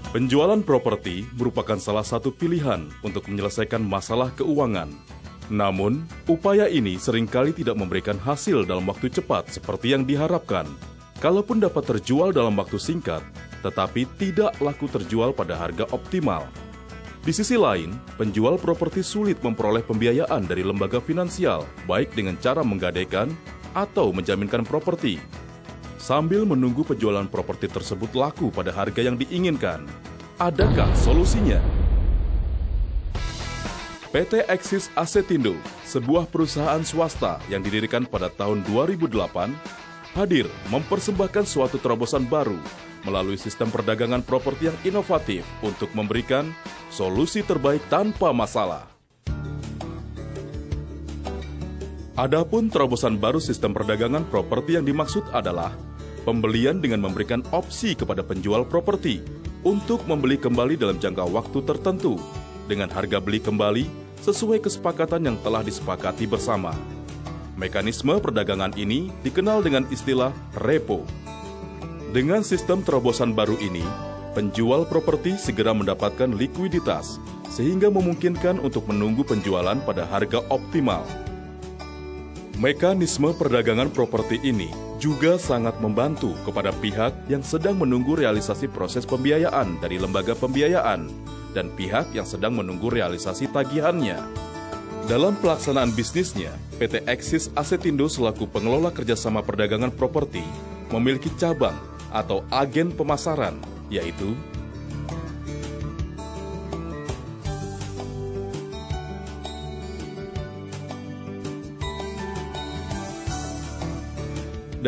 Penjualan properti merupakan salah satu pilihan untuk menyelesaikan masalah keuangan. Namun, upaya ini seringkali tidak memberikan hasil dalam waktu cepat seperti yang diharapkan. Kalaupun dapat terjual dalam waktu singkat, tetapi tidak laku terjual pada harga optimal. Di sisi lain, penjual properti sulit memperoleh pembiayaan dari lembaga finansial, baik dengan cara menggadaikan atau menjaminkan properti. Sambil menunggu penjualan properti tersebut laku pada harga yang diinginkan, adakah solusinya? PT Axis Asetindo, sebuah perusahaan swasta yang didirikan pada tahun 2008, hadir mempersembahkan suatu terobosan baru melalui sistem perdagangan properti yang inovatif untuk memberikan solusi terbaik tanpa masalah. Adapun terobosan baru sistem perdagangan properti yang dimaksud adalah pembelian dengan memberikan opsi kepada penjual properti untuk membeli kembali dalam jangka waktu tertentu dengan harga beli kembali sesuai kesepakatan yang telah disepakati bersama. Mekanisme perdagangan ini dikenal dengan istilah repo. Dengan sistem terobosan baru ini, penjual properti segera mendapatkan likuiditas sehingga memungkinkan untuk menunggu penjualan pada harga optimal. Mekanisme perdagangan properti ini juga sangat membantu kepada pihak yang sedang menunggu realisasi proses pembiayaan dari lembaga pembiayaan dan pihak yang sedang menunggu realisasi tagihannya. Dalam pelaksanaan bisnisnya, PT Axis Asetindo selaku pengelola kerjasama perdagangan properti memiliki cabang atau agen pemasaran, yaitu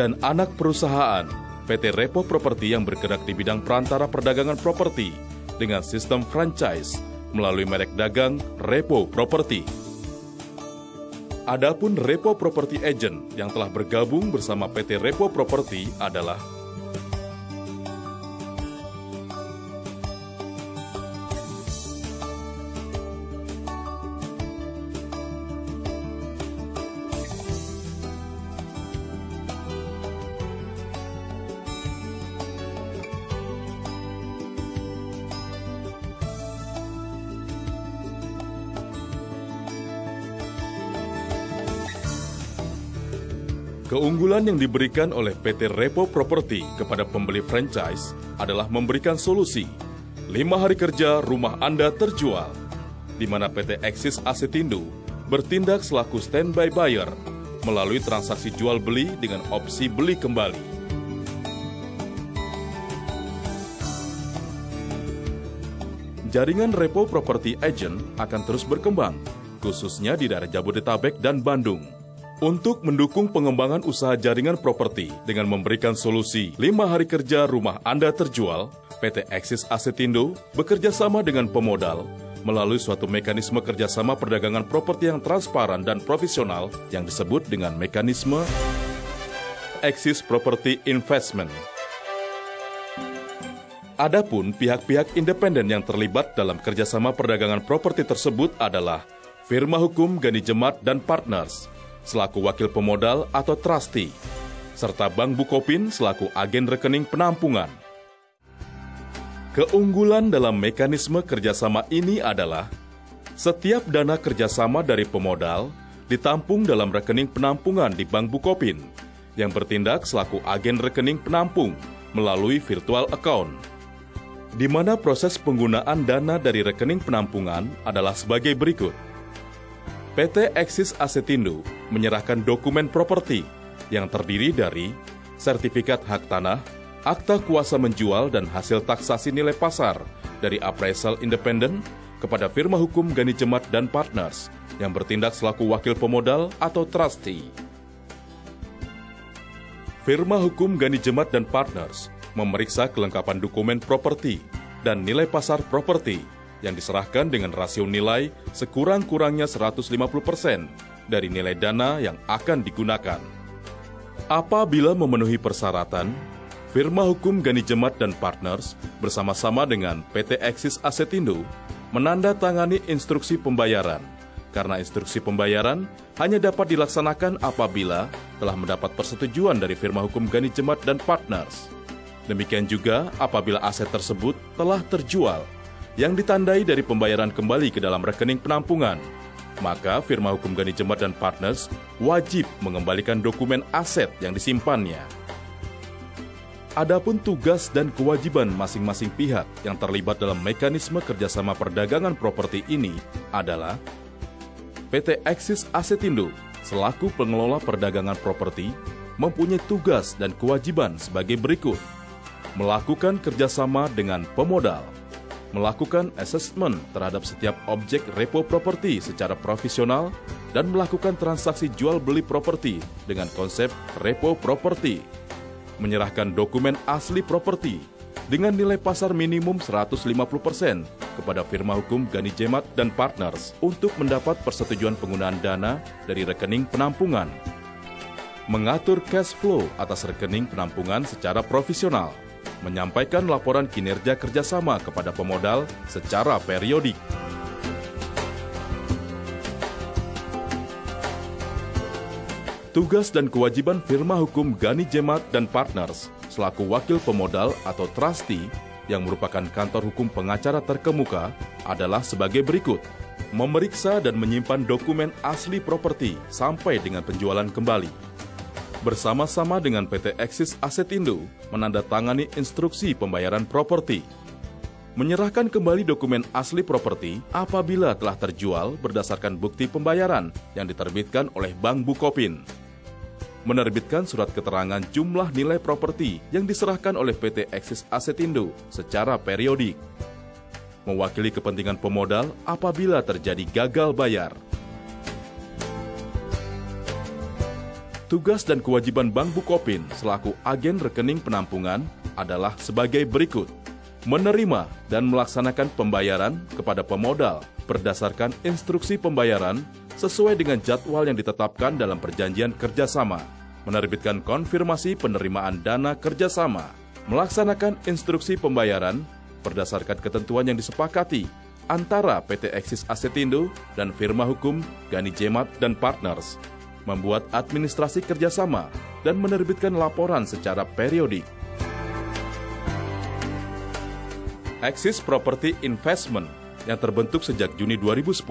dan anak perusahaan PT Repo Properti yang bergerak di bidang perantara perdagangan properti dengan sistem franchise melalui merek dagang Repo Properti. Adapun Repo Property Agent yang telah bergabung bersama PT Repo Properti adalah keunggulan yang diberikan oleh PT Repo Properti kepada pembeli franchise adalah memberikan solusi 5 hari kerja rumah Anda terjual, di mana PT Axis Asetindo bertindak selaku standby buyer melalui transaksi jual beli dengan opsi beli kembali. Jaringan Repo Property Agent akan terus berkembang, khususnya di daerah Jabodetabek dan Bandung. Untuk mendukung pengembangan usaha jaringan properti dengan memberikan solusi 5 hari kerja rumah Anda terjual, PT Axis Asetindo bekerja sama dengan pemodal melalui suatu mekanisme kerjasama perdagangan properti yang transparan dan profesional yang disebut dengan mekanisme Axis Property Investment. Adapun pihak-pihak independen yang terlibat dalam kerjasama perdagangan properti tersebut adalah Firma Hukum Gani Jemat dan Partners selaku wakil pemodal atau trustee, serta Bank Bukopin selaku agen rekening penampungan. Keunggulan dalam mekanisme kerjasama ini adalah setiap dana kerjasama dari pemodal ditampung dalam rekening penampungan di Bank Bukopin yang bertindak selaku agen rekening penampung melalui virtual account, di mana proses penggunaan dana dari rekening penampungan adalah sebagai berikut. PT Axis Asetindo menyerahkan dokumen properti yang terdiri dari sertifikat hak tanah, akta kuasa menjual dan hasil taksasi nilai pasar dari appraisal independen kepada Firma Hukum Gani Jemat dan Partners yang bertindak selaku wakil pemodal atau trustee. Firma Hukum Gani Jemat dan Partners memeriksa kelengkapan dokumen properti dan nilai pasar properti yang diserahkan dengan rasio nilai sekurang-kurangnya 150% dari nilai dana yang akan digunakan. Apabila memenuhi persyaratan, Firma Hukum Gani Jemat dan Partners bersama-sama dengan PT Axis Asetindo menandatangani instruksi pembayaran, karena instruksi pembayaran hanya dapat dilaksanakan apabila telah mendapat persetujuan dari Firma Hukum Gani Jemat dan Partners. Demikian juga apabila aset tersebut telah terjual, yang ditandai dari pembayaran kembali ke dalam rekening penampungan, maka firma hukum Gani Jembat dan Partners wajib mengembalikan dokumen aset yang disimpannya. Adapun tugas dan kewajiban masing-masing pihak yang terlibat dalam mekanisme kerjasama perdagangan properti ini adalah PT Axis Assetindo selaku pengelola perdagangan properti mempunyai tugas dan kewajiban sebagai berikut: melakukan kerjasama dengan pemodal, melakukan asesmen terhadap setiap objek repo properti secara profesional, dan melakukan transaksi jual-beli properti dengan konsep repo properti, menyerahkan dokumen asli properti dengan nilai pasar minimum 150% kepada firma hukum Gani Jembat dan Partners untuk mendapat persetujuan penggunaan dana dari rekening penampungan, mengatur cash flow atas rekening penampungan secara profesional, menyampaikan laporan kinerja kerjasama kepada pemodal secara periodik. Tugas dan kewajiban firma hukum Gani Jembat dan Partners selaku wakil pemodal atau trustee yang merupakan kantor hukum pengacara terkemuka adalah sebagai berikut: memeriksa dan menyimpan dokumen asli properti sampai dengan penjualan kembali, bersama-sama dengan PT Axis Assetindo menandatangani instruksi pembayaran properti, menyerahkan kembali dokumen asli properti apabila telah terjual berdasarkan bukti pembayaran yang diterbitkan oleh Bank Bukopin, menerbitkan surat keterangan jumlah nilai properti yang diserahkan oleh PT Axis Assetindo secara periodik, mewakili kepentingan pemodal apabila terjadi gagal bayar. Tugas dan kewajiban Bank Bukopin selaku agen rekening penampungan adalah sebagai berikut: menerima dan melaksanakan pembayaran kepada pemodal berdasarkan instruksi pembayaran sesuai dengan jadwal yang ditetapkan dalam perjanjian kerjasama, menerbitkan konfirmasi penerimaan dana kerjasama, melaksanakan instruksi pembayaran berdasarkan ketentuan yang disepakati antara PT Axis Assetindo dan firma hukum Gani Jembat dan Partners, membuat administrasi kerjasama, dan menerbitkan laporan secara periodik. Axis Property Investment yang terbentuk sejak Juni 2010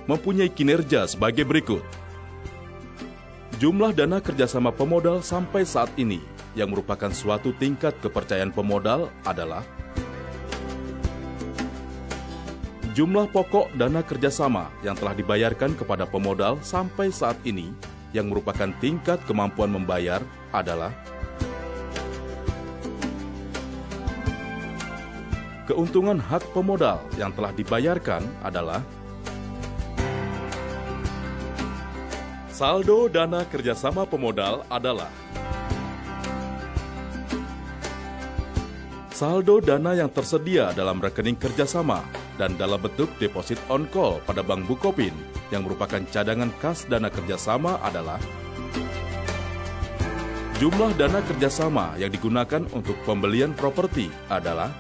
mempunyai kinerja sebagai berikut. Jumlah dana kerjasama pemodal sampai saat ini yang merupakan suatu tingkat kepercayaan pemodal adalah jumlah pokok dana kerjasama yang telah dibayarkan kepada pemodal sampai saat ini yang merupakan tingkat kemampuan membayar adalah keuntungan hak pemodal yang telah dibayarkan adalah saldo dana kerjasama pemodal adalah saldo dana yang tersedia dalam rekening kerjasama dan dalam bentuk deposit on call pada Bank Bukopin yang merupakan cadangan kas dana kerjasama adalah jumlah dana kerjasama yang digunakan untuk pembelian properti adalah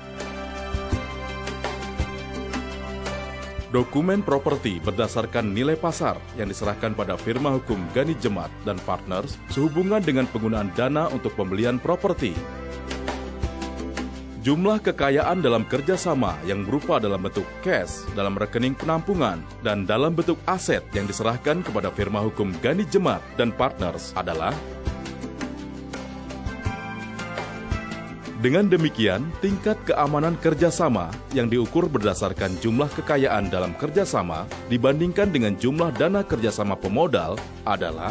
dokumen properti berdasarkan nilai pasar yang diserahkan pada firma hukum Gani Jembat dan Partners sehubungan dengan penggunaan dana untuk pembelian properti. Jumlah kekayaan dalam kerjasama yang berupa dalam bentuk cash dalam rekening penampungan dan dalam bentuk aset yang diserahkan kepada firma hukum Gani Jembat dan Partners adalah. Dengan demikian, tingkat keamanan kerjasama yang diukur berdasarkan jumlah kekayaan dalam kerjasama dibandingkan dengan jumlah dana kerjasama pemodal adalah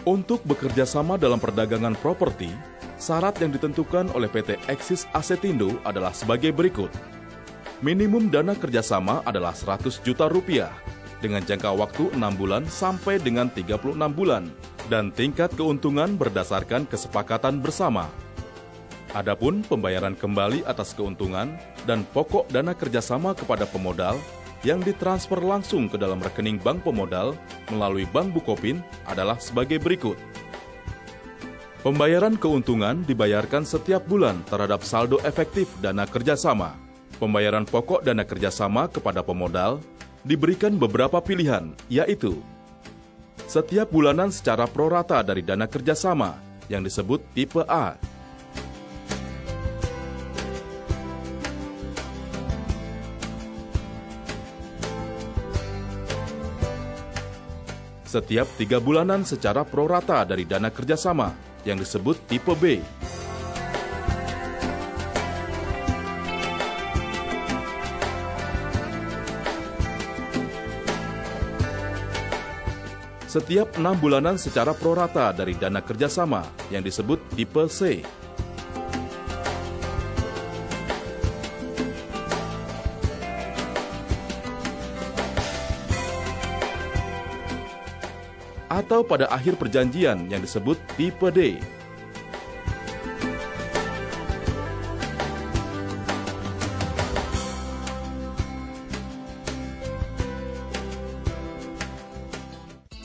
untuk bekerja sama dalam perdagangan properti, syarat yang ditentukan oleh PT Axis Assetindo adalah sebagai berikut. Minimum dana kerjasama adalah 100 juta rupiah dengan jangka waktu 6 bulan sampai dengan 36 bulan dan tingkat keuntungan berdasarkan kesepakatan bersama. Adapun pembayaran kembali atas keuntungan dan pokok dana kerjasama kepada pemodal yang ditransfer langsung ke dalam rekening bank pemodal melalui Bank Bukopin adalah sebagai berikut. Pembayaran keuntungan dibayarkan setiap bulan terhadap saldo efektif dana kerjasama. Pembayaran pokok dana kerjasama kepada pemodal diberikan beberapa pilihan, yaitu setiap bulanan secara prorata dari dana kerjasama yang disebut tipe A. Setiap 3 bulanan secara prorata dari dana kerjasama yang disebut tipe B. Setiap 6 bulanan secara prorata dari dana kerjasama yang disebut tipe C. Atau pada akhir perjanjian yang disebut tipe D.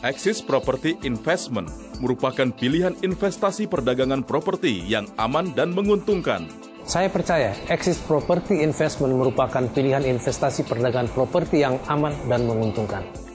Axis Property Investment merupakan pilihan investasi perdagangan properti yang aman dan menguntungkan. Saya percaya Axis Property Investment merupakan pilihan investasi perdagangan properti yang aman dan menguntungkan.